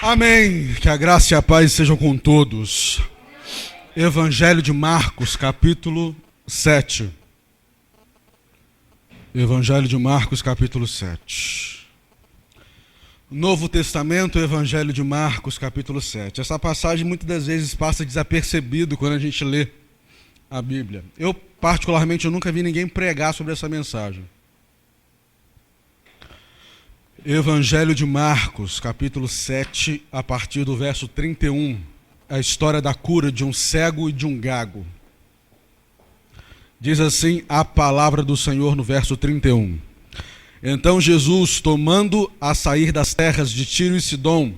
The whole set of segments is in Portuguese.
Amém. Que a graça e a paz sejam com todos. Evangelho de Marcos, capítulo 7. Evangelho de Marcos, capítulo 7. Novo Testamento, Evangelho de Marcos, capítulo 7. Essa passagem muitas das vezes passa desapercebido quando a gente lê a Bíblia. Eu, particularmente, nunca vi ninguém pregar sobre essa mensagem. Evangelho de Marcos, capítulo 7, a partir do verso 31. A história da cura de um cego e de um gago. Diz assim a palavra do Senhor no verso 31. Então Jesus, tomando a sair das terras de Tiro e Sidom,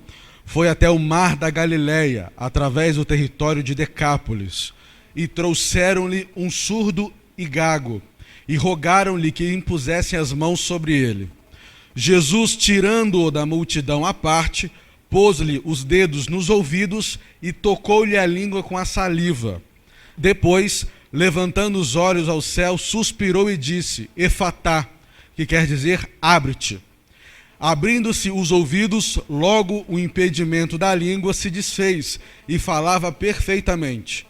foi até o mar da Galileia, através do território de Decápolis, e trouxeram-lhe um surdo e gago, e rogaram-lhe que impusessem as mãos sobre ele. Jesus, tirando-o da multidão à parte, pôs-lhe os dedos nos ouvidos e tocou-lhe a língua com a saliva. Depois, levantando os olhos ao céu, suspirou e disse, Efatá, que quer dizer, abre-te. Abrindo-se os ouvidos, logo o impedimento da língua se desfez e falava perfeitamente.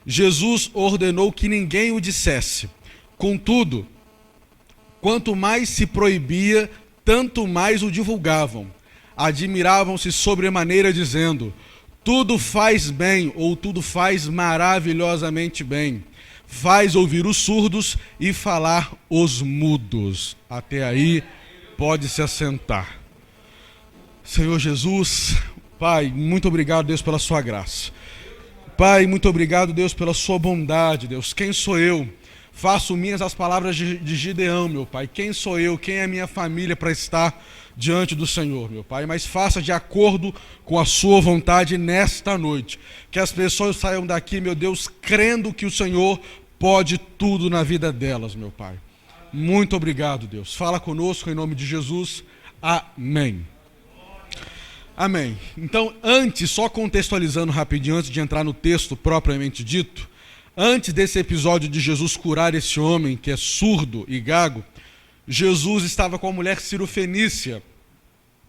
Jesus ordenou que ninguém o dissesse. Contudo, quanto mais se proibia, tanto mais o divulgavam. Admiravam-se sobremaneira, dizendo, tudo faz bem, ou tudo faz maravilhosamente bem. Faz ouvir os surdos e falar os mudos. Até aí, pode se assentar. Senhor Jesus, Pai, muito obrigado, Deus, pela sua graça. Pai, muito obrigado, Deus, pela sua bondade, Deus. Quem sou eu? Faço minhas as palavras de Gideão, meu Pai. Quem sou eu? Quem é a minha família para estar diante do Senhor, meu Pai? Mas faça de acordo com a sua vontade nesta noite. Que as pessoas saiam daqui, meu Deus, crendo que o Senhor pode tudo na vida delas, meu Pai. Muito obrigado, Deus. Fala conosco em nome de Jesus. Amém. Amém. Então, só contextualizando rapidinho, antes de entrar no texto propriamente dito, antes desse episódio de Jesus curar esse homem que é surdo e gago, Jesus estava com a mulher cirofenícia.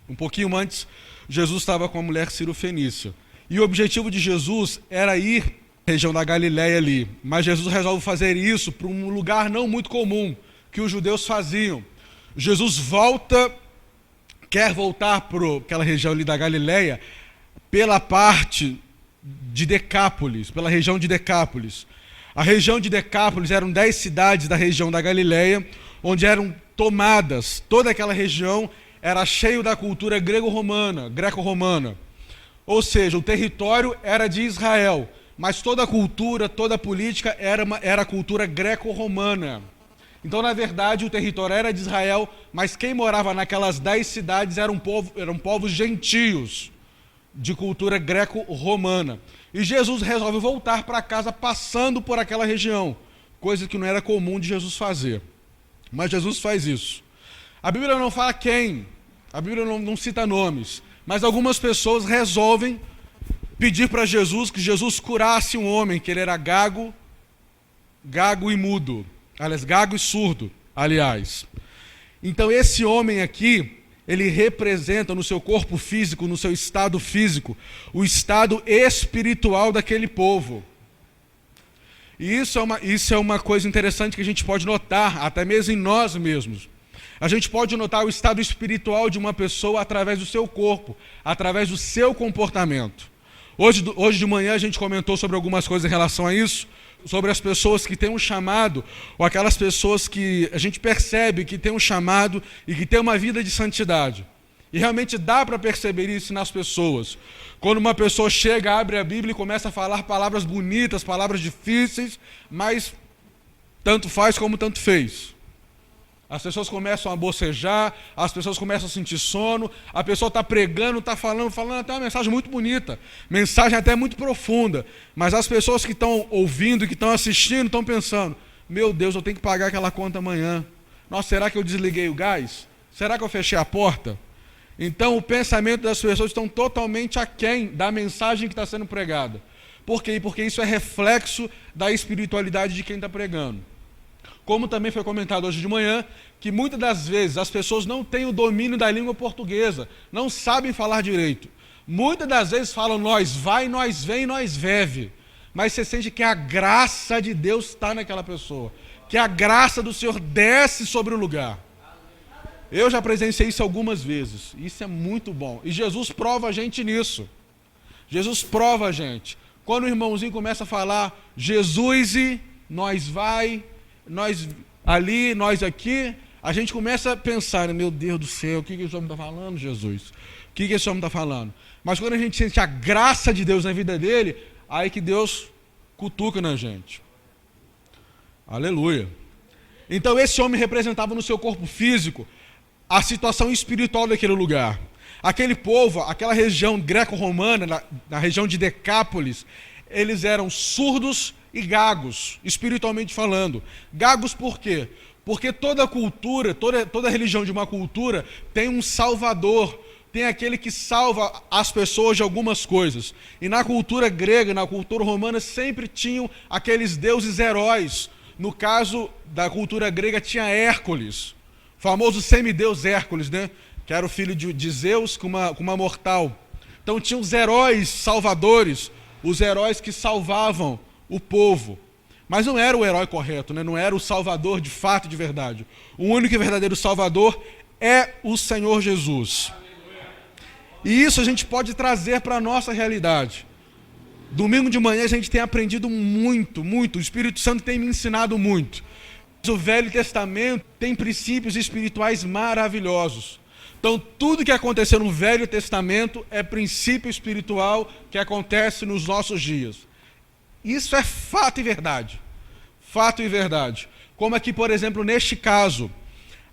Um pouquinho antes, Jesus estava com a mulher cirofenícia. E o objetivo de Jesus era ir à região da Galileia ali. Mas Jesus resolve fazer isso para um lugar não muito comum, que os judeus faziam. Jesus quer voltar para aquela região ali da Galileia, pela parte de Decápolis, pela região de Decápolis. A região de Decápolis eram 10 cidades da região da Galileia, onde eram tomadas. Toda aquela região era cheio da cultura greco-romana. Ou seja, o território era de Israel, mas toda a cultura, toda a política era a cultura greco-romana. Então, na verdade, o território era de Israel, mas quem morava naquelas 10 cidades eram povos gentios, de cultura greco-romana. E Jesus resolve voltar para casa passando por aquela região, coisa que não era comum de Jesus fazer. Mas Jesus faz isso. A Bíblia não fala quem, a Bíblia não cita nomes, mas algumas pessoas resolvem pedir para Jesus que Jesus curasse um homem, que ele era gago e mudo, aliás, gago e surdo, aliás. Então esse homem aqui, ele representa no seu corpo físico, no seu estado físico, o estado espiritual daquele povo. E isso é uma coisa interessante que a gente pode notar, até mesmo em nós mesmos. A gente pode notar o estado espiritual de uma pessoa através do seu corpo, através do seu comportamento. Hoje de manhã a gente comentou sobre algumas coisas em relação a isso, sobre as pessoas que têm um chamado, ou aquelas pessoas que a gente percebe que têm um chamado e que têm uma vida de santidade. E realmente dá para perceber isso nas pessoas. Quando uma pessoa chega, abre a Bíblia e começa a falar palavras bonitas, palavras difíceis, mas tanto faz como tanto fez. As pessoas começam a bocejar, as pessoas começam a sentir sono, a pessoa está pregando, está falando até uma mensagem muito bonita, mensagem até muito profunda, mas as pessoas que estão ouvindo, que estão assistindo, estão pensando, meu Deus, eu tenho que pagar aquela conta amanhã. Nossa, será que eu desliguei o gás? Será que eu fechei a porta? Então o pensamento das pessoas estão totalmente aquém da mensagem que está sendo pregada. Por quê? Porque isso é reflexo da espiritualidade de quem está pregando. Como também foi comentado hoje de manhã, que muitas das vezes as pessoas não têm o domínio da língua portuguesa, não sabem falar direito. Muitas das vezes falam nós vai, nós vem, nós veve. Mas você sente que a graça de Deus está naquela pessoa. Que a graça do Senhor desce sobre o lugar. Eu já presenciei isso algumas vezes. Isso é muito bom. E Jesus prova a gente nisso. Jesus prova a gente. Quando o irmãozinho começa a falar Jesus e nós vai, nós ali, nós aqui, a gente começa a pensar, meu Deus do céu, o que esse homem está falando, Jesus? O que esse homem está falando? Mas quando a gente sente a graça de Deus na vida dele, aí que Deus cutuca na gente. Aleluia. Então esse homem representava no seu corpo físico a situação espiritual daquele lugar. Aquele povo, aquela região greco-romana, na região de Decápolis, eles eram surdos e gagos, espiritualmente falando. Gagos por quê? Porque toda cultura, toda religião de uma cultura tem um salvador, tem aquele que salva as pessoas de algumas coisas. E na cultura grega, na cultura romana, sempre tinham aqueles deuses heróis. No caso da cultura grega tinha Hércules, o famoso semideus Hércules, né? Que era o filho de Zeus com uma mortal. Então tinha os heróis salvadores, os heróis que salvavam o povo. Mas não era o herói correto, né? Não era o salvador de fato e de verdade. O único e verdadeiro salvador é o Senhor Jesus. E isso a gente pode trazer para a nossa realidade. Domingo de manhã a gente tem aprendido muito, muito. O Espírito Santo tem me ensinado muito. O Velho Testamento tem princípios espirituais maravilhosos. Então, tudo que aconteceu no Velho Testamento é princípio espiritual que acontece nos nossos dias. Isso é fato e verdade. Fato e verdade. Como aqui, por exemplo, neste caso,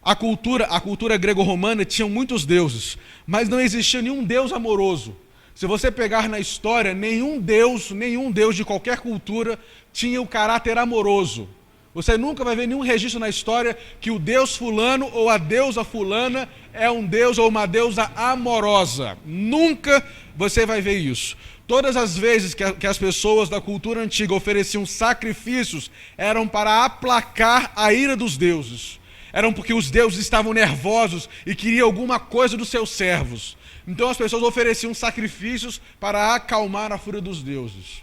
a cultura grego-romana tinha muitos deuses, mas não existia nenhum deus amoroso. Se você pegar na história, nenhum deus de qualquer cultura tinha o caráter amoroso. Você nunca vai ver nenhum registro na história que o deus fulano ou a deusa fulana é um deus ou uma deusa amorosa. Nunca você vai ver isso. Todas as vezes que as pessoas da cultura antiga ofereciam sacrifícios, eram para aplacar a ira dos deuses. Eram porque os deuses estavam nervosos e queriam alguma coisa dos seus servos. Então as pessoas ofereciam sacrifícios para acalmar a fúria dos deuses.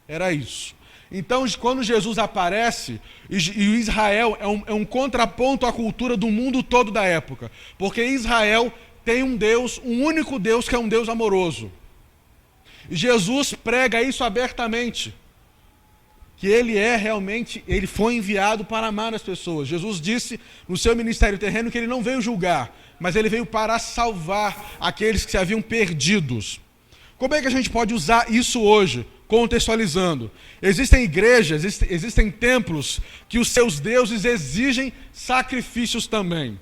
Era isso. Então, quando Jesus aparece, e Israel é um contraponto à cultura do mundo todo da época. Porque Israel tem um Deus, um único Deus, que é um Deus amoroso. E Jesus prega isso abertamente. Que ele foi enviado para amar as pessoas. Jesus disse no seu ministério terreno que ele não veio julgar, mas ele veio para salvar aqueles que se haviam perdidos. Como é que a gente pode usar isso hoje? Contextualizando, existem igrejas, existem templos que os seus deuses exigem sacrifícios também.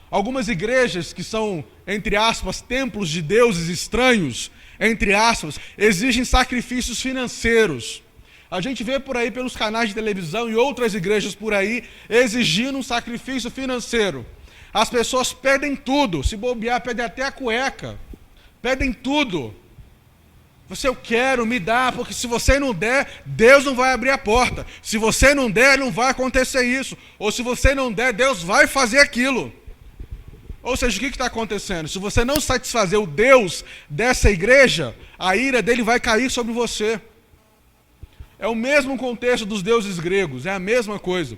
Algumas igrejas que são, entre aspas, templos de deuses estranhos, entre aspas, exigem sacrifícios financeiros. A gente vê por aí pelos canais de televisão e outras igrejas por aí exigindo um sacrifício financeiro. As pessoas pedem tudo, se bobear, pedem até a cueca, pedem tudo. Eu quero, me dá, porque se você não der, Deus não vai abrir a porta. Se você não der, não vai acontecer isso. Ou se você não der, Deus vai fazer aquilo. Ou seja, o que está acontecendo? Se você não satisfazer o Deus dessa igreja, a ira dele vai cair sobre você. É o mesmo contexto dos deuses gregos, é a mesma coisa.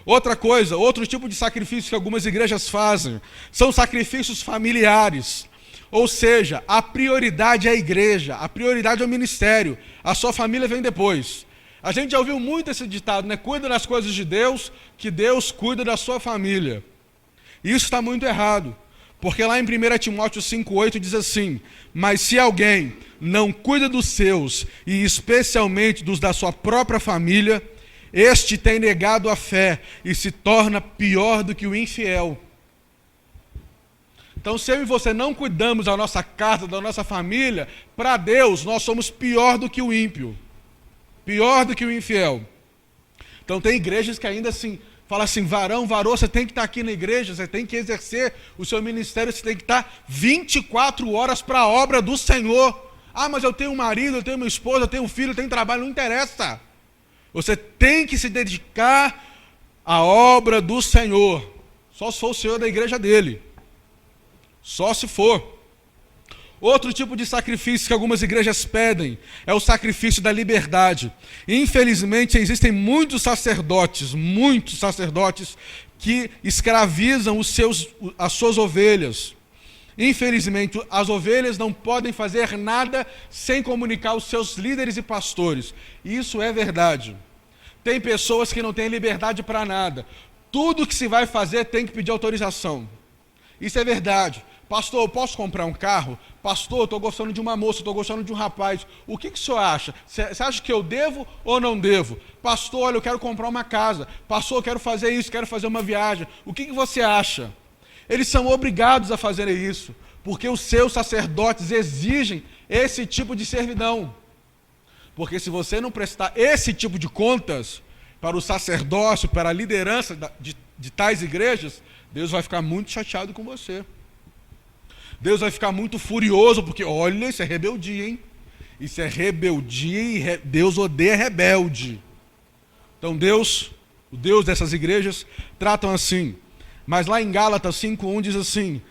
Outra coisa, outro tipo de sacrifício que algumas igrejas fazem, são sacrifícios familiares. Ou seja, a prioridade é a igreja, a prioridade é o ministério, a sua família vem depois. A gente já ouviu muito esse ditado, né? Cuida das coisas de Deus, que Deus cuida da sua família. E isso está muito errado, porque lá em 1 Timóteo 5,8 diz assim: mas se alguém não cuida dos seus, e especialmente dos da sua própria família, este tem negado a fé e se torna pior do que o infiel. Então, se eu e você não cuidamos da nossa casa, da nossa família, para Deus nós somos pior do que o ímpio, pior do que o infiel. Então tem igrejas que ainda assim, falam assim, varão, varô, você tem que estar aqui na igreja, você tem que exercer o seu ministério, você tem que estar 24 horas para a obra do Senhor. Ah, mas eu tenho um marido, eu tenho uma esposa, eu tenho um filho, eu tenho trabalho, não interessa. Você tem que se dedicar à obra do Senhor, só se for o Senhor da igreja dele. Só se for. Outro tipo de sacrifício que algumas igrejas pedem é o sacrifício da liberdade. Infelizmente, existem muitos sacerdotes que escravizam as suas ovelhas. Infelizmente, as ovelhas não podem fazer nada sem comunicar aos seus líderes e pastores. Isso é verdade. Tem pessoas que não têm liberdade para nada. Tudo que se vai fazer tem que pedir autorização. Isso é verdade. Pastor, eu posso comprar um carro? Pastor, eu estou gostando de uma moça, estou gostando de um rapaz. O que o senhor acha? Você acha que eu devo ou não devo? Pastor, olha, eu quero comprar uma casa. Pastor, eu quero fazer isso, quero fazer uma viagem. O que você acha? Eles são obrigados a fazerem isso, porque os seus sacerdotes exigem esse tipo de servidão. Porque se você não prestar esse tipo de contas para o sacerdócio, para a liderança de tais igrejas, Deus vai ficar muito chateado com você. Deus vai ficar muito furioso, porque olha, isso é rebeldia, hein? Isso é rebeldia e Deus odeia rebelde. Então Deus, o Deus dessas igrejas, tratam assim. Mas lá em Gálatas 5:1 diz assim: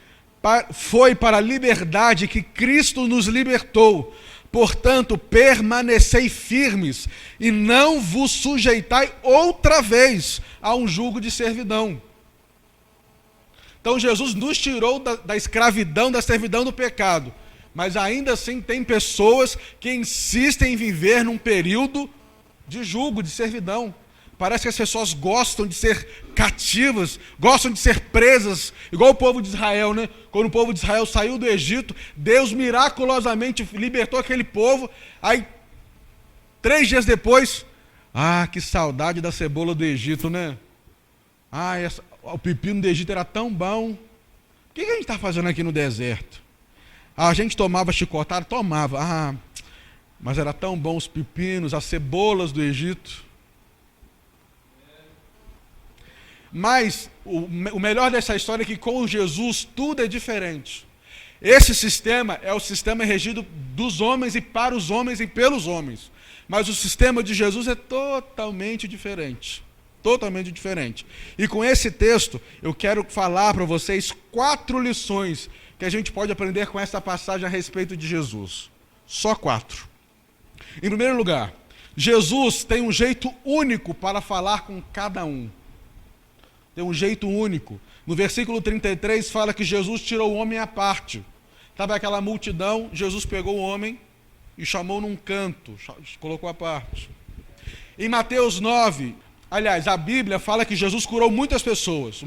foi para a liberdade que Cristo nos libertou. Portanto, permanecei firmes e não vos sujeitai outra vez a um jugo de servidão. Então Jesus nos tirou da escravidão, da servidão do pecado. Mas ainda assim tem pessoas que insistem em viver num período de jugo, de servidão. Parece que as pessoas gostam de ser cativas, gostam de ser presas, igual o povo de Israel, né? Quando o povo de Israel saiu do Egito, Deus miraculosamente libertou aquele povo. Aí, 3 dias depois, que saudade da cebola do Egito, né? O pepino do Egito era tão bom. O que a gente está fazendo aqui no deserto? A gente tomava chicotada? Tomava. Mas era tão bom os pepinos, as cebolas do Egito. Mas o melhor dessa história é que com Jesus tudo é diferente. Esse sistema é o sistema regido dos homens e para os homens e pelos homens. Mas o sistema de Jesus é totalmente diferente. Totalmente diferente. E com esse texto, eu quero falar para vocês 4 lições que a gente pode aprender com essa passagem a respeito de Jesus. Só 4. Em primeiro lugar, Jesus tem um jeito único para falar com cada um. Tem um jeito único. No versículo 33 fala que Jesus tirou o homem à parte. Estava aquela multidão, Jesus pegou o homem e chamou num canto, colocou à parte. Em Mateus 9, aliás, a Bíblia fala que Jesus curou muitas pessoas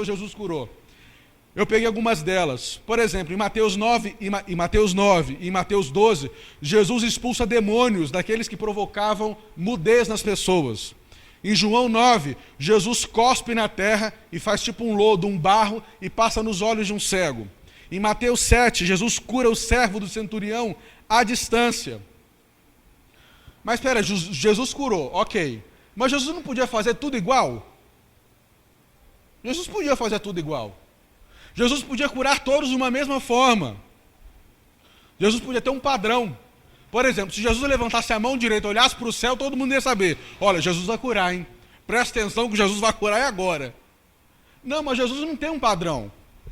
Jesus curou. Eu peguei algumas delas. Por exemplo, em Mateus 9 e em Mateus 12, Jesus expulsa demônios daqueles que provocavam mudez nas pessoas. Em João 9, Jesus cospe na terra e faz tipo um lodo, um barro, e passa nos olhos de um cego. Em Mateus 7, Jesus cura o servo do centurião à distância. Mas espera, Jesus curou, ok. Mas Jesus não podia fazer tudo igual? Jesus podia fazer tudo igual. Jesus podia curar todos de uma mesma forma. Jesus podia ter um padrão. Por exemplo, se Jesus levantasse a mão direita, olhasse para o céu, todo mundo ia saber. Olha, Jesus vai curar, hein? Presta atenção que Jesus vai curar agora. Não, mas Jesus não tem um padrão.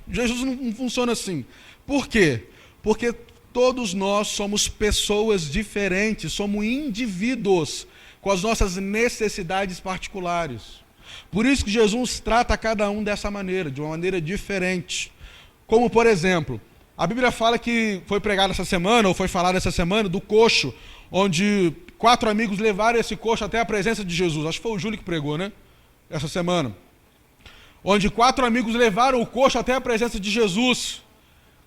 Jesus não funciona assim. Por quê? Porque todos nós somos pessoas diferentes, somos indivíduos com as nossas necessidades particulares. Por isso que Jesus trata cada um dessa maneira, de uma maneira diferente. Como, por exemplo, a Bíblia fala que foi pregado essa semana, ou foi falado essa semana, do coxo, onde 4 amigos levaram esse coxo até a presença de Jesus. Acho que foi o Júlio que pregou, né? Essa semana. Onde 4 amigos levaram o coxo até a presença de Jesus.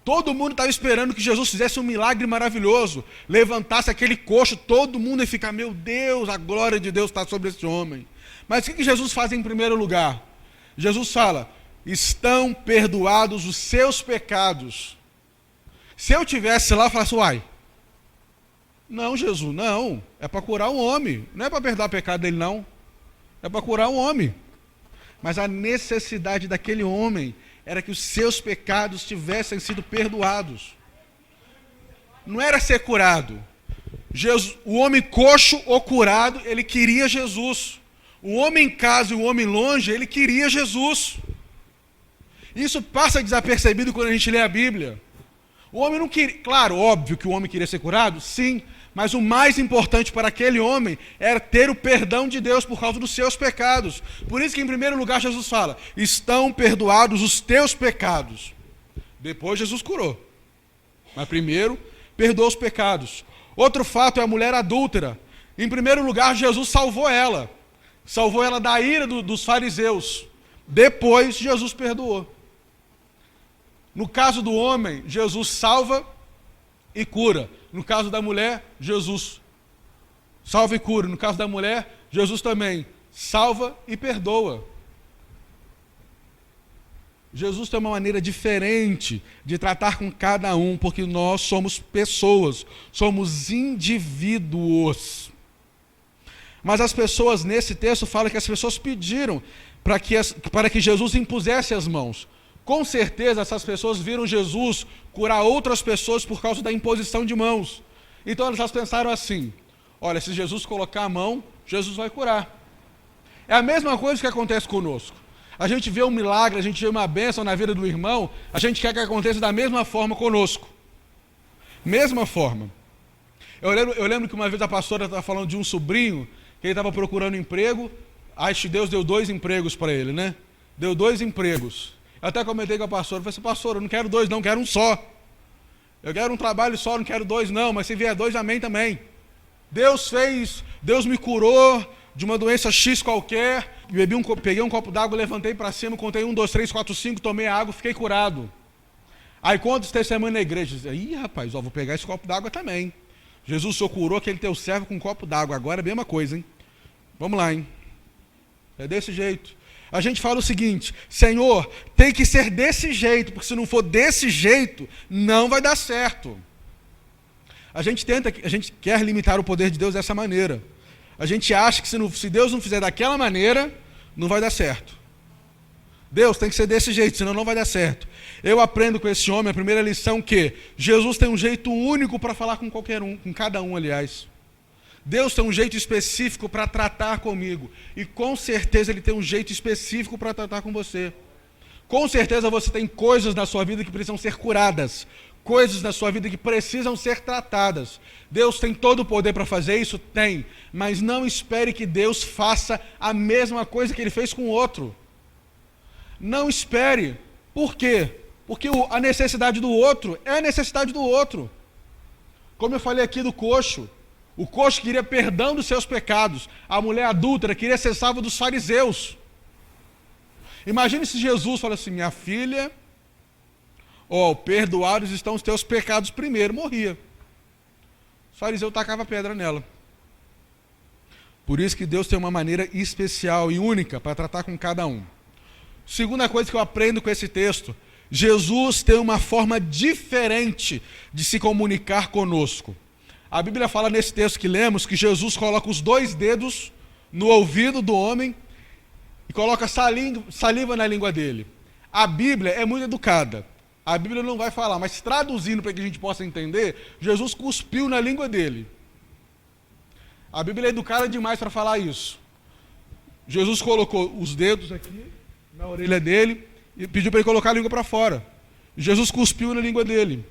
Todo mundo estava esperando que Jesus fizesse um milagre maravilhoso, levantasse aquele coxo, todo mundo ia ficar, meu Deus, a glória de Deus está sobre esse homem. Mas o que Jesus faz em primeiro lugar? Jesus fala, estão perdoados os seus pecados. Se eu tivesse lá, eu falasse, não, Jesus, não, é para curar um homem, não é para perdoar o pecado dele, não, é para curar um homem. Mas a necessidade daquele homem era que os seus pecados tivessem sido perdoados. Não era ser curado. O homem coxo ou curado, ele queria Jesus. O homem em casa e o homem longe, ele queria Jesus. Isso passa desapercebido quando a gente lê a Bíblia. O homem não queria, claro, óbvio que o homem queria ser curado, sim, mas o mais importante para aquele homem era ter o perdão de Deus por causa dos seus pecados. Por isso que em primeiro lugar Jesus fala, estão perdoados os teus pecados. Depois Jesus curou, mas primeiro perdoou os pecados. Outro fato é a mulher adúltera. Em primeiro lugar Jesus salvou ela da ira dos fariseus. Depois Jesus perdoou. No caso do homem, Jesus salva e cura. No caso da mulher, Jesus salva e cura. No caso da mulher, Jesus também salva e perdoa. Jesus tem uma maneira diferente de tratar com cada um, porque nós somos pessoas, somos indivíduos. Mas as pessoas, nesse texto, falam que as pessoas pediram para que Jesus impusesse as mãos. Com certeza essas pessoas viram Jesus curar outras pessoas por causa da imposição de mãos. Então elas pensaram assim, olha, se Jesus colocar a mão, Jesus vai curar. É a mesma coisa que acontece conosco. A gente vê um milagre, a gente vê uma bênção na vida do irmão, a gente quer que aconteça da mesma forma conosco. Mesma forma. Eu lembro que uma vez a pastora estava falando de um sobrinho, que ele estava procurando emprego, acho que Deus deu 2 empregos para ele, né? Deu 2 empregos. Eu até comentei com a pastora, falei assim, pastor, eu não quero 2 não, quero um só. Eu quero um trabalho só, não quero 2 não, mas se vier 2, amém também. Deus me curou de uma doença X qualquer, peguei um copo d'água, levantei para cima, contei 1, 2, 3, 4, 5, tomei a água, fiquei curado. Aí conta esse testemunho na igreja, ih rapaz, vou pegar esse copo d'água também. Jesus só curou aquele teu servo com um copo d'água, agora é a mesma coisa, hein? Vamos lá, hein? É desse jeito. A gente fala o seguinte, Senhor, tem que ser desse jeito, porque se não for desse jeito, não vai dar certo. A gente quer limitar o poder de Deus dessa maneira. A gente acha que se Deus não fizer daquela maneira, não vai dar certo. Deus tem que ser desse jeito, senão não vai dar certo. Eu aprendo com esse homem, a primeira lição, que Jesus tem um jeito único para falar com qualquer um, com cada um, aliás. Deus tem um jeito específico para tratar comigo. E com certeza Ele tem um jeito específico para tratar com você. Com certeza você tem coisas na sua vida que precisam ser curadas. Coisas na sua vida que precisam ser tratadas. Deus tem todo o poder para fazer isso? Tem. Mas não espere que Deus faça a mesma coisa que Ele fez com o outro. Não espere. Por quê? Porque a necessidade do outro é a necessidade do outro. Como eu falei aqui do coxo. O coxo queria perdão dos seus pecados. A mulher adúltera queria ser salva dos fariseus. Imagine se Jesus fala assim, minha filha, perdoados estão os teus pecados primeiro. Morria. O fariseu tacava pedra nela. Por isso que Deus tem uma maneira especial e única para tratar com cada um. Segunda coisa que eu aprendo com esse texto, Jesus tem uma forma diferente de se comunicar conosco. A Bíblia fala nesse texto que lemos que Jesus coloca os 2 dedos no ouvido do homem e coloca saliva na língua dele. A Bíblia é muito educada. A Bíblia não vai falar, mas traduzindo para que a gente possa entender, Jesus cuspiu na língua dele. A Bíblia é educada demais para falar isso. Jesus colocou os dedos aqui na orelha dele e pediu para ele colocar a língua para fora. Jesus cuspiu na língua dele.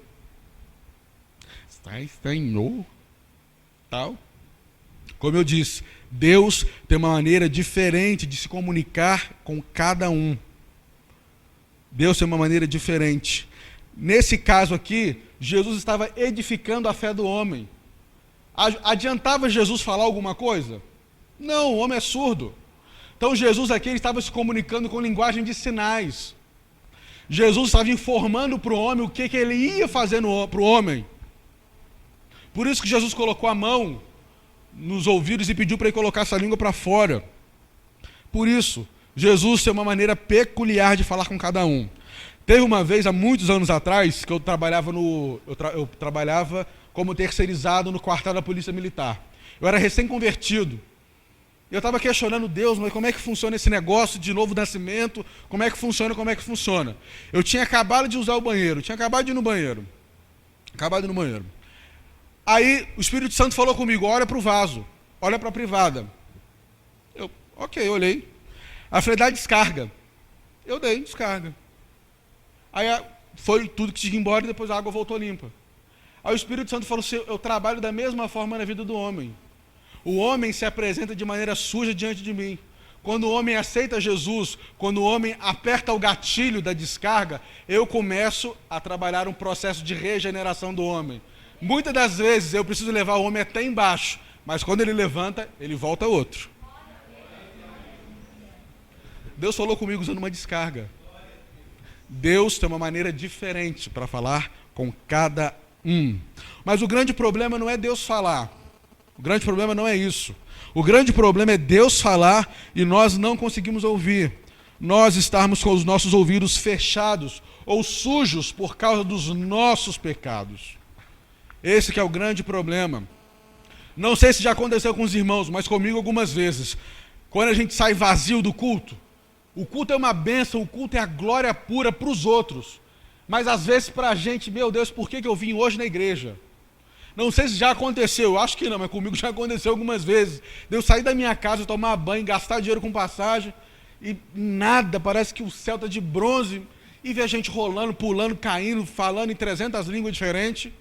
Senhor, tal. Como eu disse, Deus tem uma maneira diferente de se comunicar com cada um. Deus tem uma maneira diferente. Nesse caso aqui, Jesus estava edificando a fé do homem. Adiantava Jesus falar alguma coisa? Não, o homem é surdo. Então Jesus aqui ele estava se comunicando com linguagem de sinais. Jesus estava informando para o homem o que ele ia fazer para o homem. Por isso que Jesus colocou a mão nos ouvidos e pediu para ele colocar essa língua para fora. Por isso, Jesus tem uma maneira peculiar de falar com cada um. Teve uma vez, há muitos anos atrás, que eu trabalhava como terceirizado no quartel da Polícia Militar. Eu era recém-convertido. Eu estava questionando Deus, mas como é que funciona esse negócio de novo nascimento? Como é que funciona? Eu tinha acabado de usar o banheiro, acabado de ir no banheiro. Aí o Espírito Santo falou comigo, olha para o vaso, olha para a privada. Eu olhei. Aí eu falei, dá descarga. Eu dei descarga. Aí foi tudo que tinha que ir embora e depois a água voltou limpa. Aí o Espírito Santo falou assim, eu trabalho da mesma forma na vida do homem. O homem se apresenta de maneira suja diante de mim. Quando o homem aceita Jesus, quando o homem aperta o gatilho da descarga, eu começo a trabalhar um processo de regeneração do homem. Muitas das vezes eu preciso levar o homem até embaixo, mas quando ele levanta, ele volta outro. Deus falou comigo usando uma descarga. Deus tem uma maneira diferente para falar com cada um. Mas o grande problema não é Deus falar. O grande problema não é isso. O grande problema é Deus falar e nós não conseguimos ouvir. Nós estarmos com os nossos ouvidos fechados ou sujos por causa dos nossos pecados. Esse que é o grande problema. Não sei se já aconteceu com os irmãos, mas comigo algumas vezes. Quando a gente sai vazio do culto, o culto é uma bênção, o culto é a glória pura para os outros. Mas às vezes para a gente, meu Deus, por que eu vim hoje na igreja? Não sei se já aconteceu, acho que não, mas comigo já aconteceu algumas vezes. De eu sair da minha casa, tomar banho, gastar dinheiro com passagem, e nada, parece que o céu está de bronze, e ver a gente rolando, pulando, caindo, falando em 300 línguas diferentes,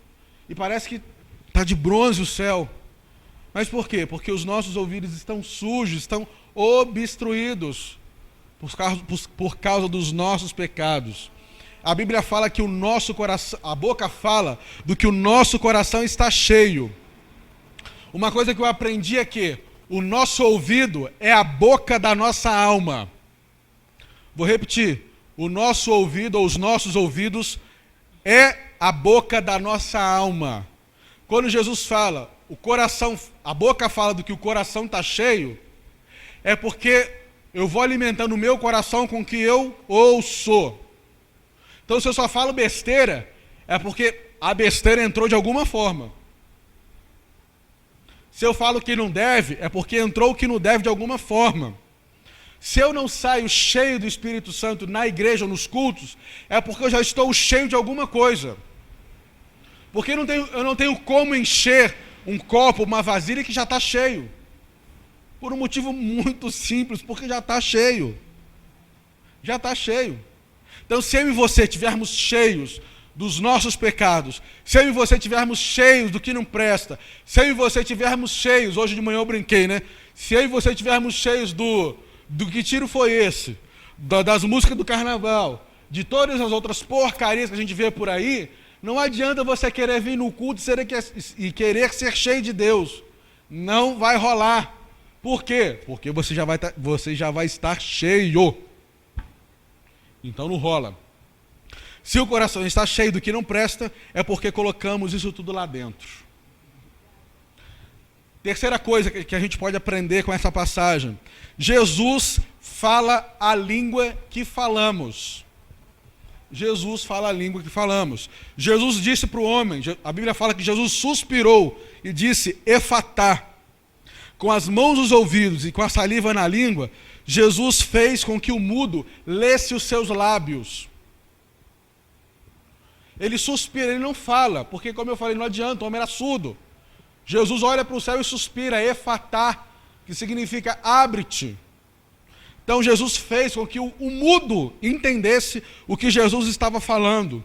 e parece que está de bronze o céu. Mas por quê? Porque os nossos ouvidos estão sujos, estão obstruídos, por causa dos nossos pecados. A Bíblia fala que o nosso coração, a boca fala do que o nosso coração está cheio. Uma coisa que eu aprendi é que o nosso ouvido é a boca da nossa alma. Vou repetir. O nosso ouvido ou os nossos ouvidos é a boca da nossa alma. Quando Jesus fala, a boca fala do que o coração está cheio, é porque eu vou alimentando o meu coração com o que eu ouço. Então, se eu só falo besteira, é porque a besteira entrou de alguma forma. Se eu falo que não deve, é porque entrou o que não deve de alguma forma. Se eu não saio cheio do Espírito Santo na igreja ou nos cultos, é porque eu já estou cheio de alguma coisa. Porque eu não tenho como encher um copo, uma vasilha que já está cheio. Por um motivo muito simples, porque já está cheio. Já está cheio. Então, se eu e você estivermos cheios dos nossos pecados, se eu e você estivermos cheios do que não presta, se eu e você estivermos cheios, hoje de manhã eu brinquei, né? Se eu e você estivermos cheios do que tiro foi esse, das músicas do carnaval, de todas as outras porcarias que a gente vê por aí, não adianta você querer vir no culto e querer ser cheio de Deus. Não vai rolar. Por quê? Porque você já vai estar cheio. Então não rola. Se o coração está cheio do que não presta, é porque colocamos isso tudo lá dentro. Terceira coisa que a gente pode aprender com essa passagem. Jesus fala a língua que falamos. Jesus fala a língua que falamos. Jesus disse para o homem, a Bíblia fala que Jesus suspirou e disse, efatá. Com as mãos nos ouvidos e com a saliva na língua, Jesus fez com que o mudo lesse os seus lábios. Ele suspira, ele não fala, porque como eu falei, não adianta, o homem era surdo. Jesus olha para o céu e suspira, efatá, que significa abre-te. Então Jesus fez com que o mudo entendesse o que Jesus estava falando.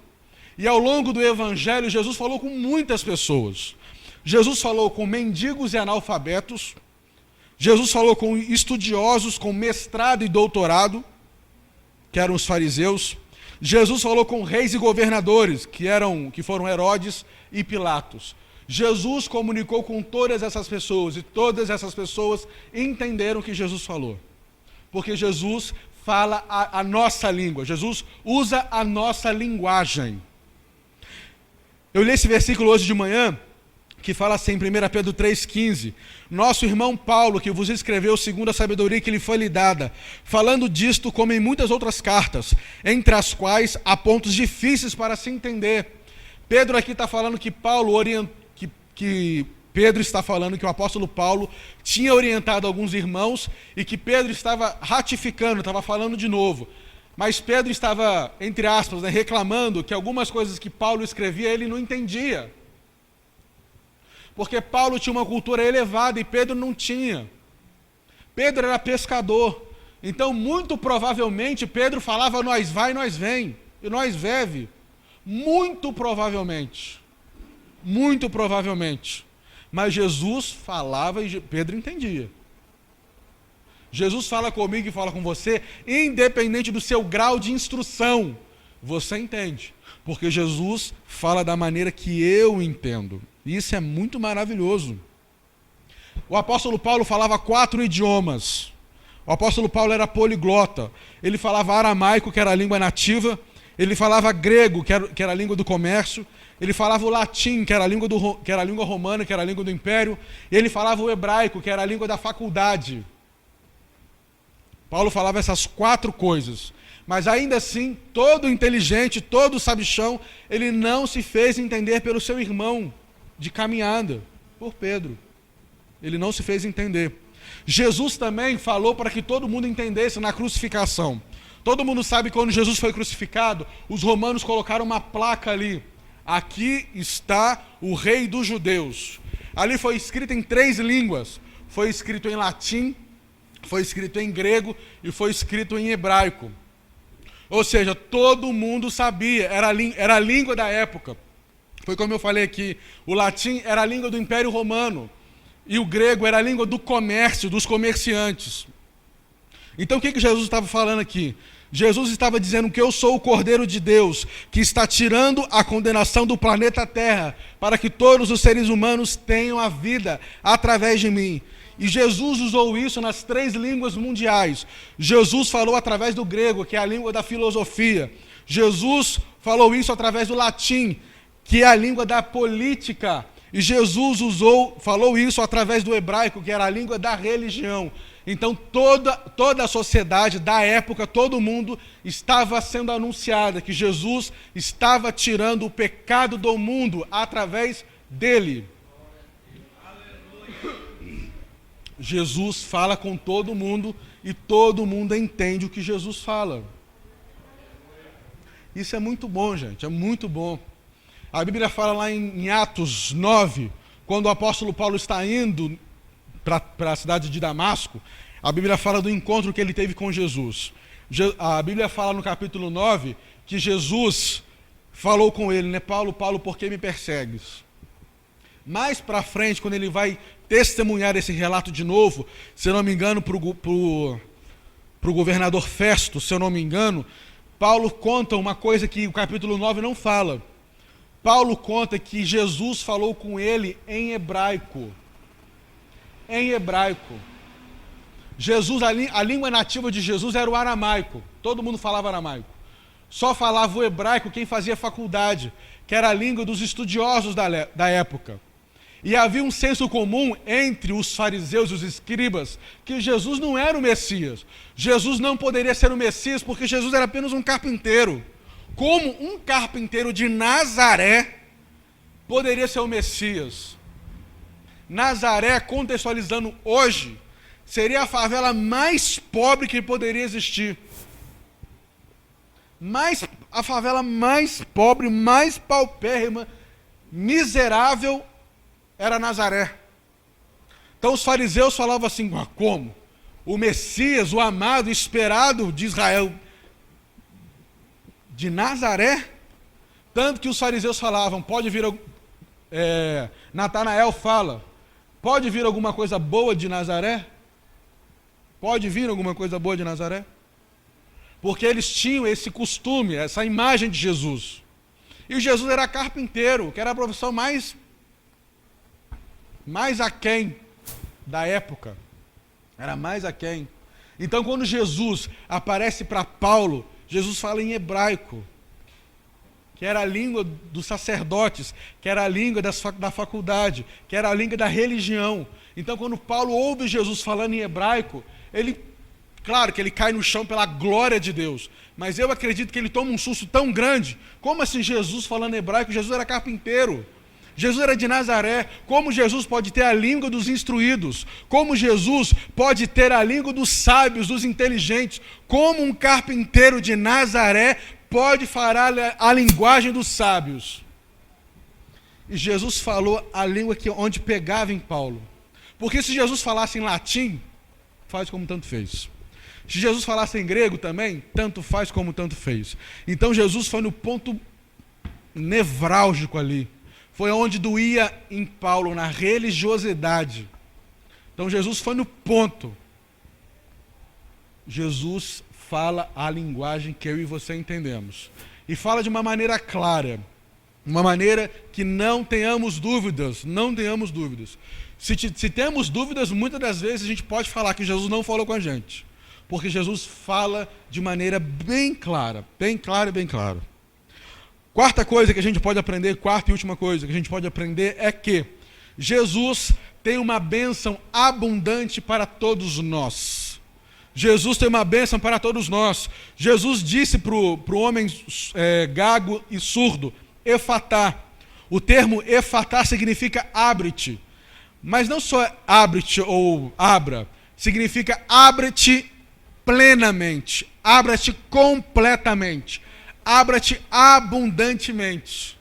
E ao longo do evangelho, Jesus falou com muitas pessoas. Jesus falou com mendigos e analfabetos. Jesus falou com estudiosos, com mestrado e doutorado, que eram os fariseus. Jesus falou com reis e governadores, que foram Herodes e Pilatos. Jesus comunicou com todas essas pessoas, e todas essas pessoas entenderam o que Jesus falou. Porque Jesus fala a nossa língua, Jesus usa a nossa linguagem. Eu li esse versículo hoje de manhã, que fala assim, em 1 Pedro 3,15, nosso irmão Paulo, que vos escreveu segundo a sabedoria que lhe foi lhe dada, falando disto como em muitas outras cartas, entre as quais há pontos difíceis para se entender. Pedro aqui está falando que Pedro está falando que o apóstolo Paulo tinha orientado alguns irmãos e que Pedro estava ratificando, estava falando de novo. Mas Pedro estava, entre aspas, reclamando que algumas coisas que Paulo escrevia ele não entendia. Porque Paulo tinha uma cultura elevada e Pedro não tinha. Pedro era pescador. Então, muito provavelmente, Pedro falava, nós vai, nós vem, e nós veve. Muito provavelmente. Muito provavelmente. Mas Jesus falava e Pedro entendia. Jesus fala comigo e fala com você, independente do seu grau de instrução. Você entende. Porque Jesus fala da maneira que eu entendo. E isso é muito maravilhoso. O apóstolo Paulo falava 4 idiomas. O apóstolo Paulo era poliglota. Ele falava aramaico, que era a língua nativa. Ele falava grego, que era a língua do comércio. Ele falava o latim, que era a língua romana, que era a língua do império. E ele falava o hebraico, que era a língua da faculdade. Paulo falava essas 4 coisas. Mas ainda assim, todo inteligente, todo sabichão, ele não se fez entender pelo seu irmão de caminhada, por Pedro. Ele não se fez entender. Jesus também falou para que todo mundo entendesse na crucificação. Todo mundo sabe que quando Jesus foi crucificado, os romanos colocaram uma placa ali. Aqui está o rei dos judeus. Ali foi escrito em 3 línguas. Foi escrito em latim, foi escrito em grego e foi escrito em hebraico. Ou seja, todo mundo sabia, era a língua da época. Foi como eu falei aqui, o latim era a língua do Império Romano e o grego era a língua do comércio, dos comerciantes. Então o que Jesus estava falando aqui? Jesus estava dizendo que eu sou o Cordeiro de Deus, que está tirando a condenação do planeta Terra, para que todos os seres humanos tenham a vida através de mim. E Jesus usou isso nas 3 línguas mundiais. Jesus falou através do grego, que é a língua da filosofia. Jesus falou isso através do latim, que é a língua da política. E Jesus falou isso através do hebraico, que era a língua da religião. Então toda a sociedade da época, todo mundo estava sendo anunciada que Jesus estava tirando o pecado do mundo através dele. Jesus fala com todo mundo e todo mundo entende o que Jesus fala. Isso é muito bom, gente, é muito bom. A Bíblia fala lá em Atos 9, quando o apóstolo Paulo está indo para a cidade de Damasco, a Bíblia fala do encontro que ele teve com Jesus. A Bíblia fala no capítulo 9 que Jesus falou com ele, né? Paulo, por que me persegues? Mais para frente, quando ele vai testemunhar esse relato de novo, se eu não me engano, para o governador Festo, se eu não me engano, Paulo conta uma coisa que o capítulo 9 não fala. Paulo conta que Jesus falou com ele em hebraico. Em hebraico. Jesus, a língua nativa de Jesus era o aramaico. Todo mundo falava aramaico. Só falava o hebraico quem fazia faculdade, que era a língua dos estudiosos da época. E havia um senso comum entre os fariseus e os escribas que Jesus não era o Messias. Jesus não poderia ser o Messias porque Jesus era apenas um carpinteiro. Como um carpinteiro de Nazaré poderia ser o Messias? Nazaré, contextualizando hoje, seria a favela mais pobre que poderia existir. A favela mais pobre, mais paupérrima, miserável, era Nazaré. Então os fariseus falavam assim, como? O Messias, o amado, esperado de Israel, de Nazaré? Tanto que os fariseus falavam, pode vir, Natanael fala, pode vir alguma coisa boa de Nazaré? Pode vir alguma coisa boa de Nazaré? Porque eles tinham esse costume, essa imagem de Jesus. E Jesus era carpinteiro, que era a profissão mais aquém da época. Era mais aquém. Então, quando Jesus aparece para Paulo, Jesus fala em hebraico, que era a língua dos sacerdotes, que era a língua da faculdade, que era a língua da religião. Então, quando Paulo ouve Jesus falando em hebraico, claro que ele cai no chão pela glória de Deus, mas eu acredito que ele toma um susto tão grande. Como assim Jesus falando hebraico? Jesus era carpinteiro. Jesus era de Nazaré. Como Jesus pode ter a língua dos instruídos? Como Jesus pode ter a língua dos sábios, dos inteligentes? Como um carpinteiro de Nazaré pode falar a linguagem dos sábios? E Jesus falou a língua onde pegava em Paulo. Porque se Jesus falasse em latim, faz como tanto fez. Se Jesus falasse em grego também, tanto faz como tanto fez. Então Jesus foi no ponto nevrálgico ali. Foi onde doía em Paulo, na religiosidade. Então Jesus foi no ponto. Jesus fala a linguagem que eu e você entendemos. E fala de uma maneira clara. Uma maneira que não tenhamos dúvidas. Não tenhamos dúvidas. Se temos dúvidas, muitas das vezes a gente pode falar que Jesus não falou com a gente. Porque Jesus fala de maneira bem clara. Bem clara e bem clara. Quarta coisa que a gente pode aprender, quarta e última coisa que a gente pode aprender é que Jesus tem uma bênção abundante para todos nós. Jesus tem uma bênção para todos nós. Jesus disse para o homem gago e surdo, efatá. O termo efatá significa abre-te. Mas não só abre-te ou abra, significa abre-te plenamente, abra-te completamente, abra-te abundantemente.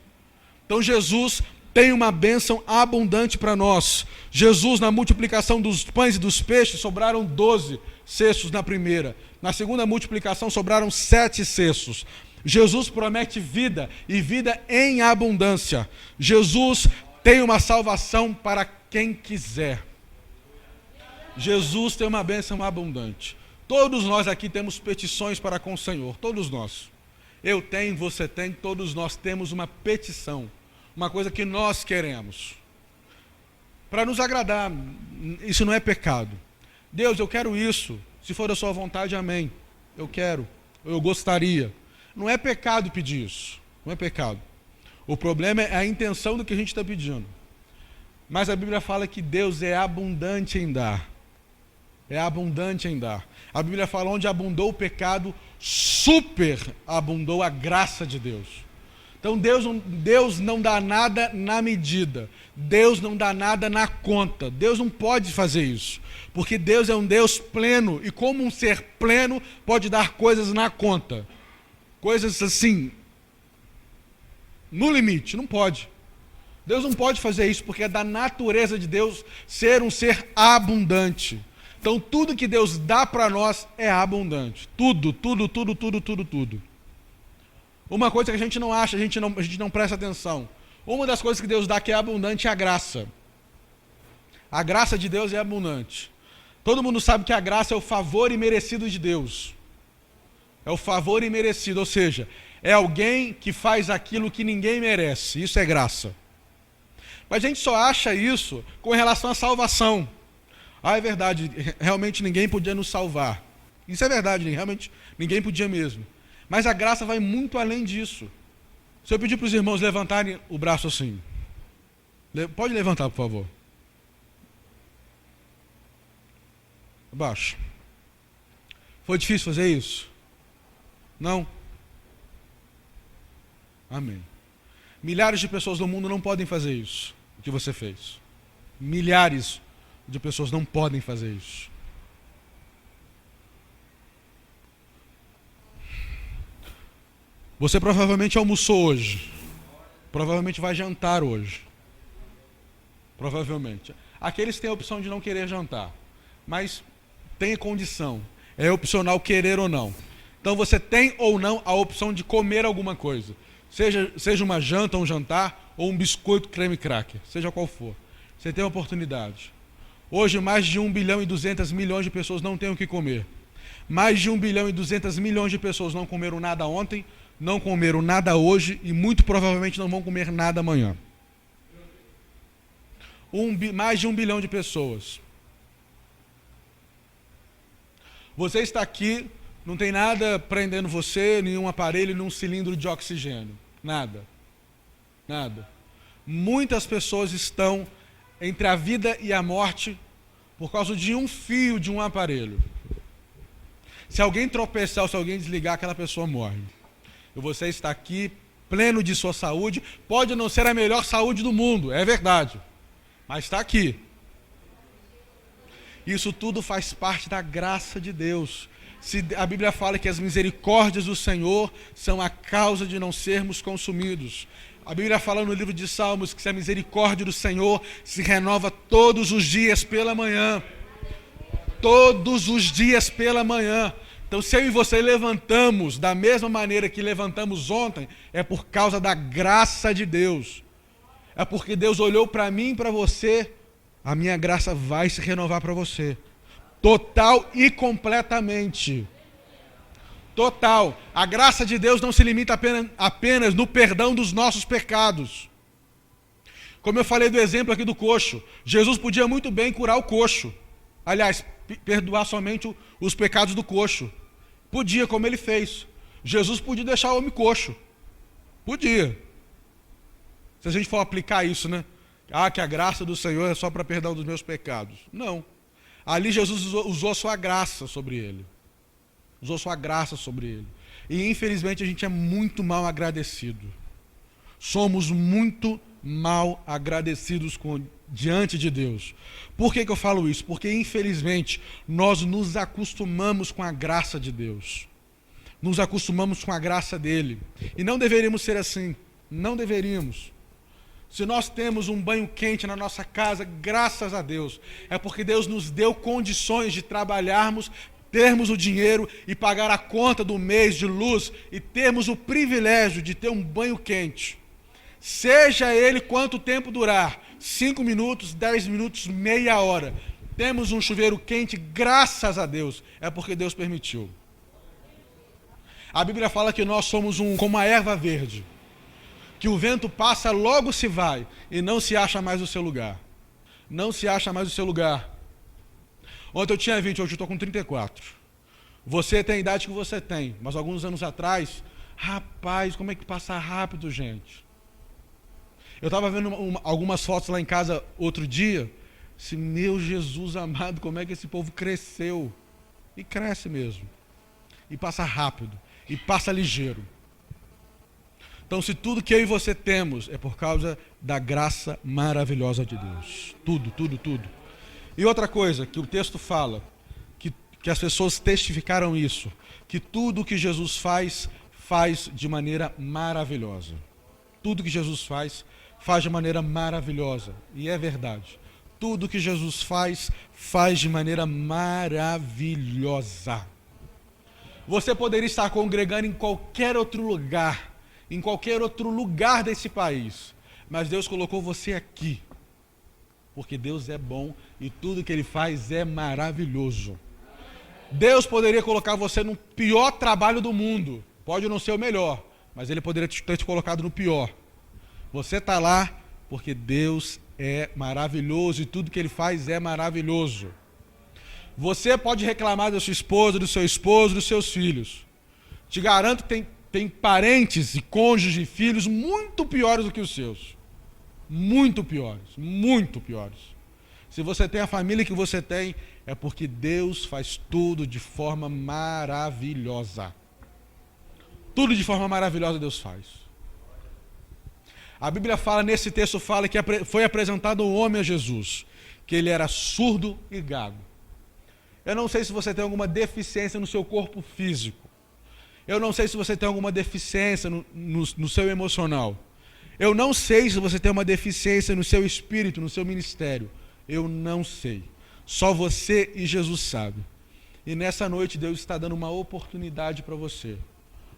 Então Jesus tem uma bênção abundante para nós. Jesus, na multiplicação dos pães e dos peixes, sobraram 12 cestos na primeira. Na segunda multiplicação, sobraram 7 cestos. Jesus promete vida, e vida em abundância. Jesus tem uma salvação para quem quiser. Jesus tem uma bênção abundante. Todos nós aqui temos petições para com o Senhor, todos nós. Eu tenho, você tem, todos nós temos uma petição, uma coisa que nós queremos. Para nos agradar, isso não é pecado. Deus, eu quero isso, se for a sua vontade, amém. Eu quero, eu gostaria. Não é pecado pedir isso, não é pecado. O problema é a intenção do que a gente está pedindo. Mas a Bíblia fala que Deus é abundante em dar. É abundante em dar. A Bíblia fala onde abundou o pecado, superabundou a graça de Deus. Então Deus não dá nada na medida. Deus não dá nada na conta. Deus não pode fazer isso. Porque Deus é um Deus pleno. E como um ser pleno pode dar coisas na conta? Coisas assim, no limite, não pode. Deus não pode fazer isso porque é da natureza de Deus ser um ser abundante. Então tudo que Deus dá para nós é abundante. Tudo. Uma coisa que a gente não acha, a gente não presta atenção. Uma das coisas que Deus dá que é abundante é a graça. A graça de Deus é abundante. Todo mundo sabe que a graça é o favor imerecido de Deus. É o favor imerecido, ou seja, é alguém que faz aquilo que ninguém merece. Isso é graça. Mas a gente só acha isso com relação à salvação. Ah, é verdade, realmente ninguém podia nos salvar. Isso é verdade, realmente ninguém podia mesmo. Mas a graça vai muito além disso. Se eu pedir para os irmãos levantarem o braço assim. Pode levantar, por favor. Abaixo. Foi difícil fazer isso? Não? Amém. Milhares de pessoas no mundo não podem fazer isso, o que você fez. Milhares de pessoas não podem fazer isso. Você provavelmente almoçou hoje. Provavelmente vai jantar hoje. Provavelmente. Aqueles têm a opção de não querer jantar. Mas tem condição. É opcional querer ou não. Então você tem ou não a opção de comer alguma coisa. Seja uma janta, um jantar, ou um biscoito creme cracker. Seja qual for. Você tem a oportunidade. Hoje, mais de 1 bilhão e 200 milhões de pessoas não têm o que comer. Mais de 1 bilhão e 200 milhões de pessoas não comeram nada ontem, não comeram nada hoje e muito provavelmente não vão comer nada amanhã. Mais de 1 bilhão de pessoas. Você está aqui, não tem nada prendendo você, nenhum aparelho, nenhum cilindro de oxigênio. Nada. Nada. Muitas pessoas estão entre a vida e a morte por causa de um fio de um aparelho. Se alguém tropeçar ou se alguém desligar, aquela pessoa morre. E você está aqui, pleno de sua saúde, pode não ser a melhor saúde do mundo, é verdade, mas está aqui. Isso tudo faz parte da graça de Deus. Se a Bíblia fala que as misericórdias do Senhor são a causa de não sermos consumidos. A Bíblia fala no livro de Salmos que a misericórdia do Senhor se renova todos os dias pela manhã. Todos os dias pela manhã. Então, se eu e você levantamos da mesma maneira que levantamos ontem, é por causa da graça de Deus. É porque Deus olhou para mim e para você, a minha graça vai se renovar para você. Total e completamente. Total. A graça de Deus não se limita apenas no perdão dos nossos pecados. Como eu falei do exemplo aqui do coxo, Jesus podia muito bem curar o coxo. Aliás, perdoar somente os pecados do coxo. Podia, como ele fez. Jesus podia deixar o homem coxo. Podia. Se a gente for aplicar isso, né? Que a graça do Senhor é só para perdão dos meus pecados. Não. Ali Jesus usou a sua graça sobre ele. Usou sua graça sobre ele. E infelizmente a gente é muito mal agradecido. Somos muito mal agradecidos diante de Deus. Por que eu falo isso? Porque infelizmente nós nos acostumamos com a graça de Deus. Nos acostumamos com a graça dele. E não deveríamos ser assim. Não deveríamos. Se nós temos um banho quente na nossa casa, graças a Deus, é porque Deus nos deu condições de trabalharmos, termos o dinheiro e pagar a conta do mês de luz e termos o privilégio de ter um banho quente. Seja ele quanto tempo durar, 5 minutos, 10 minutos, meia hora. Temos um chuveiro quente, graças a Deus, é porque Deus permitiu. A Bíblia fala que nós somos como a erva verde, que o vento passa, logo se vai, e não se acha mais o seu lugar. Não se acha mais o seu lugar. Ontem eu tinha 20, hoje eu estou com 34. Você tem a idade que você tem, mas alguns anos atrás, rapaz, como é que passa rápido, gente. Eu estava vendo algumas fotos lá em casa outro dia, meu Jesus amado, como é que esse povo cresceu. E cresce mesmo. E passa rápido, e passa ligeiro. Então, se tudo que eu e você temos é por causa da graça maravilhosa de Deus. Tudo, tudo, tudo. E outra coisa que o texto fala, que as pessoas testificaram isso, que tudo que Jesus faz de maneira maravilhosa. Tudo que Jesus faz de maneira maravilhosa. E é verdade. Tudo que Jesus faz de maneira maravilhosa. Você poderia estar congregando em qualquer outro lugar, desse país, mas Deus colocou você aqui, porque Deus é bom e tudo que Ele faz é maravilhoso. Deus poderia colocar você no pior trabalho do mundo, pode não ser o melhor, mas Ele poderia ter te colocado no pior. Você está lá porque Deus é maravilhoso e tudo que Ele faz é maravilhoso. Você pode reclamar da sua esposa, do seu esposo, dos seus filhos. Te garanto que tem parentes e cônjuges e filhos muito piores do que os seus. Muito piores, muito piores. Se você tem a família que você tem, é porque Deus faz tudo de forma maravilhosa. Tudo de forma maravilhosa Deus faz. A Bíblia fala, nesse texto fala que foi apresentado um homem a Jesus, que ele era surdo e gago. Eu não sei se você tem alguma deficiência no seu corpo físico. Eu não sei se você tem alguma deficiência no seu emocional. Eu não sei se você tem uma deficiência no seu espírito, no seu ministério. Eu não sei. Só você e Jesus sabe. E nessa noite Deus está dando uma oportunidade para você.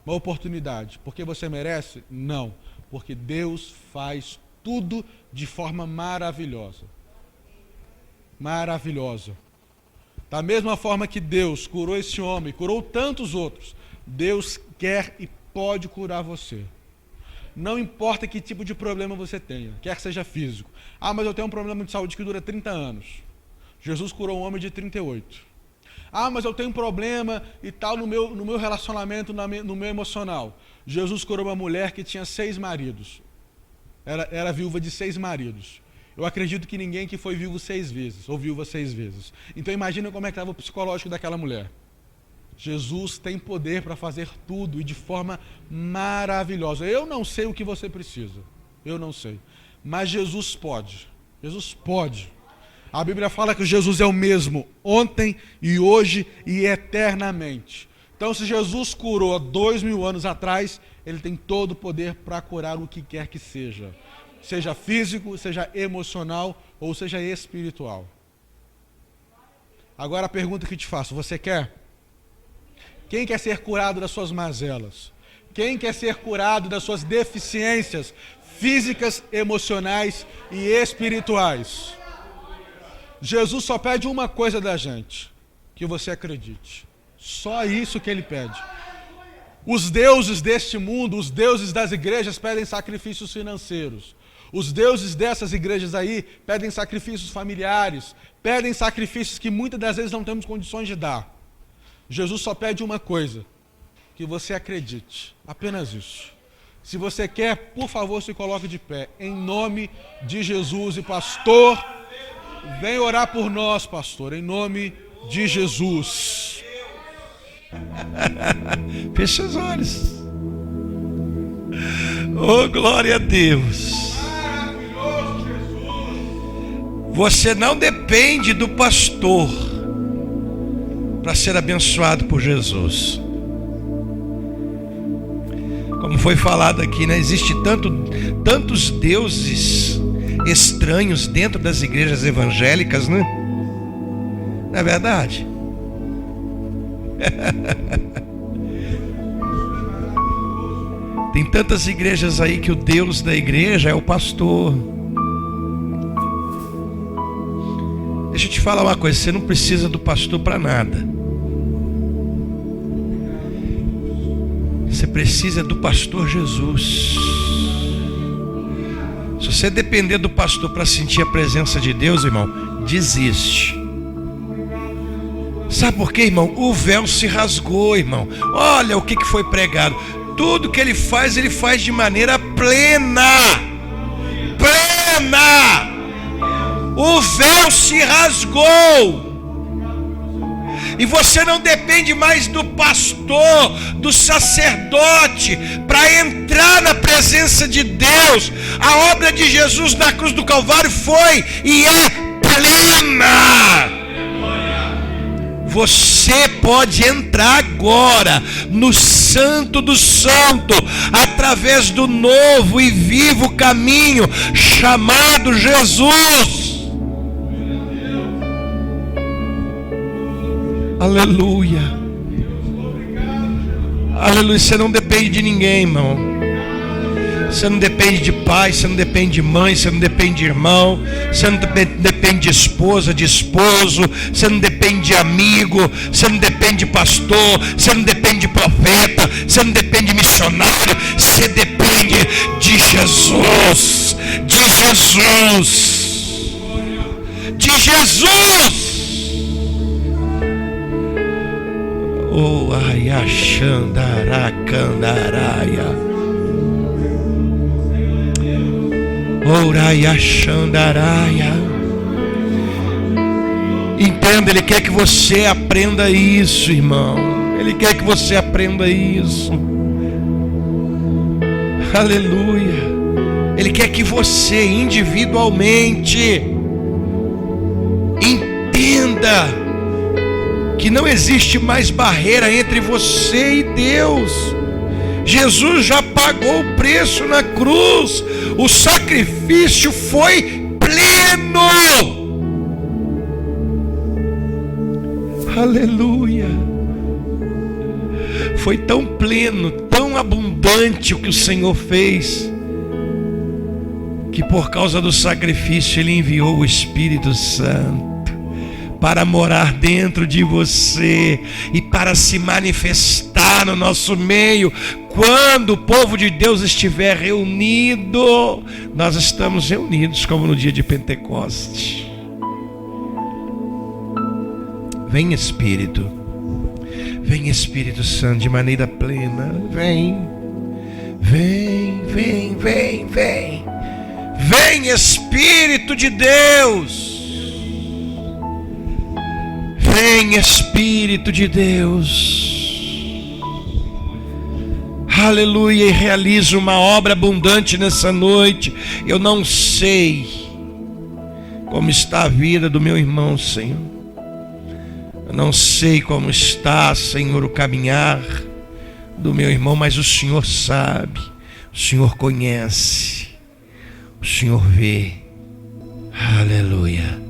Uma oportunidade. Porque você merece? Não. Porque Deus faz tudo de forma maravilhosa. Maravilhosa. Da mesma forma que Deus curou esse homem, curou tantos outros, Deus quer e pode curar você. Não importa que tipo de problema você tenha, quer que seja físico. Mas eu tenho um problema de saúde que dura 30 anos. Jesus curou um homem de 38. Mas eu tenho um problema e tal no meu relacionamento, no meu emocional. Jesus curou uma mulher que tinha 6 maridos. Era viúva de 6 maridos. Eu acredito que ninguém que foi viúvo 6 vezes, ou viúva 6 vezes. Então imagina como é que estava o psicológico daquela mulher. Jesus tem poder para fazer tudo e de forma maravilhosa. Eu não sei o que você precisa. Eu não sei. Mas Jesus pode. Jesus pode. A Bíblia fala que Jesus é o mesmo ontem e hoje e eternamente. Então, se Jesus curou há 2000 anos atrás, Ele tem todo o poder para curar o que quer que seja. Seja físico, seja emocional ou seja espiritual. Agora a pergunta que te faço, você quer? Quem quer ser curado das suas mazelas? Quem quer ser curado das suas deficiências físicas, emocionais e espirituais? Jesus só pede uma coisa da gente: que você acredite. Só isso que ele pede. Os deuses deste mundo, os deuses das igrejas pedem sacrifícios financeiros. Os deuses dessas igrejas aí pedem sacrifícios familiares, pedem sacrifícios que muitas das vezes não temos condições de dar. Jesus só pede uma coisa: que você acredite. Apenas isso. Se você quer, por favor, se coloque de pé. Em nome de Jesus. E pastor, vem orar por nós, pastor. Em nome de Jesus. Feche os olhos. Oh, glória a Deus. Você não depende do pastor para ser abençoado por Jesus. Como foi falado aqui, né? Existe tantos deuses estranhos dentro das igrejas evangélicas, né? Não é verdade? Tem tantas igrejas aí que o Deus da igreja é o pastor. Deixa eu te falar uma coisa: você não precisa do pastor para nada. Você precisa do pastor Jesus. Se você depender do pastor para sentir a presença de Deus, irmão, desiste. Sabe por quê, irmão? O véu se rasgou, irmão. Olha o que foi pregado. Tudo que ele faz de maneira plena. Plena. O véu se rasgou. E você não depende mais do pastor, do sacerdote, para entrar na presença de Deus. A obra de Jesus na cruz do Calvário foi e é plena. Você pode entrar agora no Santo do Santo, através do novo e vivo caminho chamado Jesus. Aleluia. Aleluia. Você não depende de ninguém, irmão. Você não depende de pai, você não depende de mãe, você não depende de irmão, você não depende de esposa, de esposo, você não depende de amigo, você não depende de pastor, você não depende de profeta, você não depende de missionário, você depende de Jesus. De Jesus. De Jesus. Oh, ayashandaracandaraia. Oraiashandaraia. Entenda, Ele quer que você aprenda isso, irmão. Ele quer que você aprenda isso. Aleluia. Ele quer que você individualmente entenda que não existe mais barreira entre você e Deus. Jesus já pagou o preço na cruz. O sacrifício foi pleno. Aleluia. Foi tão pleno, tão abundante o que o Senhor fez, que por causa do sacrifício Ele enviou o Espírito Santo para morar dentro de você e para se manifestar no nosso meio. Quando o povo de Deus estiver reunido, nós estamos reunidos como no dia de Pentecoste. Vem Espírito Santo de maneira plena. Vem Espírito de Deus. Vem Espírito de Deus. Aleluia. E realiza uma obra abundante nessa noite. Eu não sei como está a vida do meu irmão, Senhor. Eu não sei como está, Senhor, o caminhar do meu irmão, mas o Senhor sabe, o Senhor conhece, o Senhor vê. Aleluia.